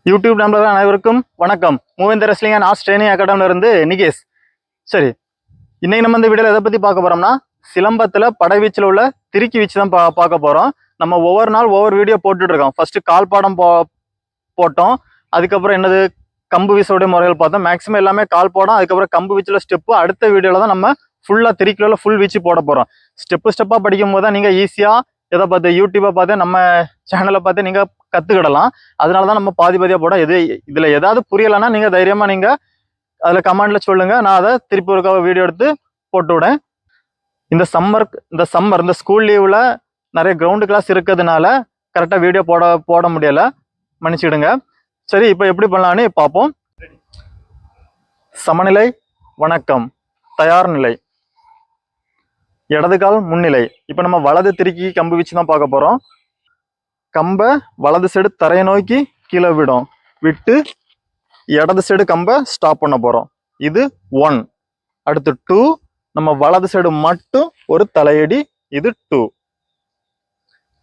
YouTube நண்பர்கள் அனைவருக்கும் வணக்கம். மூவேந்தர் ரெஸ்லிங் அண்ட் ஆர்ட்ஸ் ட்ரைனிங் அகாடமில இருந்து நிகேஷ். சரி, இன்னைக்கு நம்ம இந்த வீடியோவில் எதை பற்றி பார்க்க போகிறோம்னா, சிலம்பத்தில் படைவீச்சில் உள்ள திருக்கி வீச்சு தான் பார்க்க போகிறோம். நம்ம ஒவ்வொரு நாள் ஒவ்வொரு வீடியோ போட்டுட்ருக்கோம். ஃபஸ்ட்டு கால் பாடம் போட்டோம். அதுக்கப்புறம் என்னது கம்பு வீச்சோடைய முறைகள் பார்த்தோம். மேக்ஸிமம் எல்லாமே கால் பாடம், அதுக்கப்புறம் கம்பு வீச்சில் ஸ்டெப்பு. அடுத்த வீடியோவில் தான் நம்ம ஃபுல்லாக திருக்கியில் ஃபுல் வீச்சு போட போகிறோம். ஸ்டெப்பாக படிக்கும் போது தான் நீங்கள் ஈஸியாக எதை பார்த்து யூடியூப்பை பார்த்து நம்ம சேனலை பார்த்து நீங்கள் கற்றுக்கிடலாம். அதனால தான் நம்ம பாதியாக போட இதில் ஏதாவது புரியலைன்னா நீங்கள் தைரியமாக நீங்கள் அதில் கமெண்டில் சொல்லுங்கள். நான் அதை திருப்பி ஒரு வீடியோ எடுத்து போட்டு விடேன். இந்த ஸ்கூல் லீவில் நிறைய கிரவுண்டு கிளாஸ் இருக்கிறதுனால கரெக்டாக வீடியோ போட முடியலை, மன்னிச்சிடுங்க. சரி, இப்போ எப்படி பண்ணலான்னு பார்ப்போம். சமநிலை, வணக்கம், தயார் நிலை, இடது கால் முன்னிலை. இப்போ நம்ம வலது திருக்கி கம்பு வீச்சு தான் பார்க்க போகிறோம். கம்பை வலது சைடு தரையை நோக்கி கீழே விட்டு இடது சைடு கம்பை ஸ்டாப் பண்ண போகிறோம். இது 1. அடுத்து 2. நம்ம வலது சைடு மட்டும் ஒரு தலையடி. இது 2.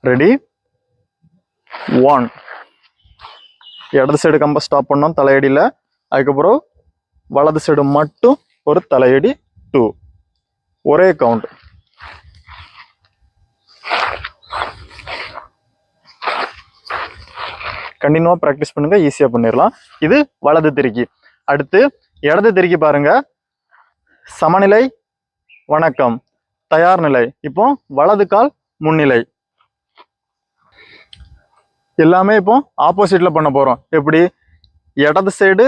ரெடி? 1. இடது சைடு கம்பை ஸ்டாப் பண்ணோம் தலையடியில். அதுக்கப்புறம் வலது சைடு மட்டும் ஒரு தலையடி. 2. ஒரே கவுண்ட். கண்டினியூவா ப்ராக்டிஸ் பண்ணுங்க, ஈஸியா பண்ணிடலாம். இது வலது திருக்கி. அடுத்து இடது திருக்கி பாருங்க. சமநிலை, வணக்கம், தயார் நிலை. இப்போ வலது கால் முன்னிலை. எல்லாமே இப்போ ஆப்போசிட்ல பண்ண போறோம். எப்படி? இடது சைடு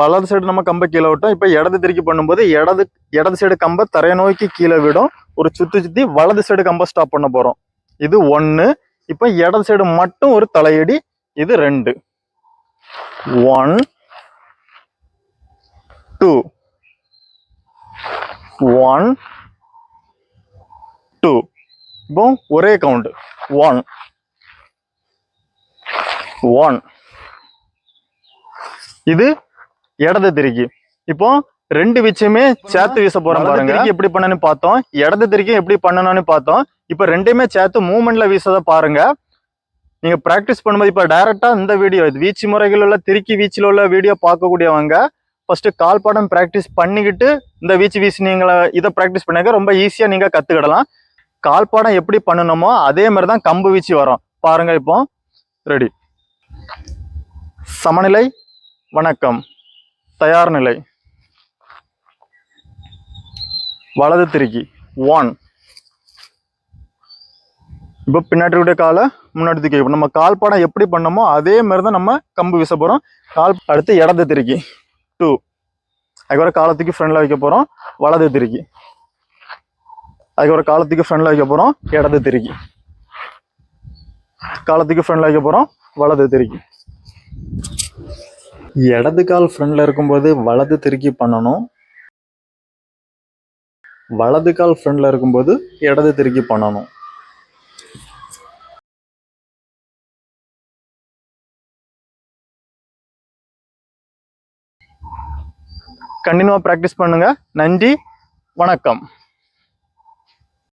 வலது சைடு நம்ம கம்பை கீழே விட்டோம். இப்போ இடது திருக்கி பண்ணும்போது இடது சைடு கம்பை தரையை நோக்கி கீழே விடும். ஒரு சுத்தி வலது சைடு கம்பை ஸ்டாப் பண்ண போறோம். இது 1. இப்போ இடது சைடு மட்டும் ஒரு தலையடி. இது 2. 1 2 1 2. இப்போ ஒரே கவுண்ட். 1 1. இது இடது திருக்கி. இப்போ ரெண்டு வீச்சுமே சேர்த்து வீச போறோம் பாருங்க. எப்படி பண்ணணும்னு பார்த்தோம், இடது திருக்கி எப்படி பண்ணணும்னு பார்த்தோம். இப்போ ரெண்டையுமே சேர்த்து மூவ்மெண்ட்ல வீசத பாருங்க. நீங்க பிராக்டிஸ் பண்ணும்போது இப்போ டைரக்டா இந்த வீடியோ வீச்சு முறைகள் உள்ள திருக்கி வீச்சில் உள்ள வீடியோ பார்க்கக்கூடியவங்க ஃபர்ஸ்ட் கால் பாடம் பிராக்டிஸ் பண்ணிக்கிட்டு இந்த வீச்சு வீசினீங்களா இதை பிராக்டிஸ் பண்ணாக்க ரொம்ப ஈஸியா நீங்க கத்துக்கிடலாம். கால் பாடம் எப்படி பண்ணணுமோ அதே மாதிரி தான் கம்பு வீச்சு வரும் பாருங்க. இப்போ ரெடி? சமநிலை, வணக்கம், தயார் நிலை, வலது திருக்கி. 1. இப்போ பின்னாடி காலை முன்னாடி தூக்கி. நம்ம கால் பாடம் எப்படி பண்ணமோ அதே மாதிரி தான் நம்ம கம்பு வீச போறோம். அடுத்து இடது திருக்கி. 2. அதுக்கப்புறம் காலத்துக்கு ஃப்ரெண்ட்ல வைக்க போறோம். வலது திருக்கி. அதுக்கப்புறம் காலத்துக்கு ஃப்ரெண்ட்ல வைக்க போறோம். இடது திருக்கி. காலத்துக்கு ஃப்ரெண்ட்ல வைக்க போறோம். வலது திருக்கி. இடது கால் ஃப்ரெண்ட்ல இருக்கும்போது வலது திருக்கி பண்ணணும். வலது கால் ஃப்ரெண்ட்ல இருக்கும்போது இடது திருக்கி பண்ணணும். கண்டினியூவா பிராக்டிஸ் பண்ணுங்க. நன்றி, வணக்கம்.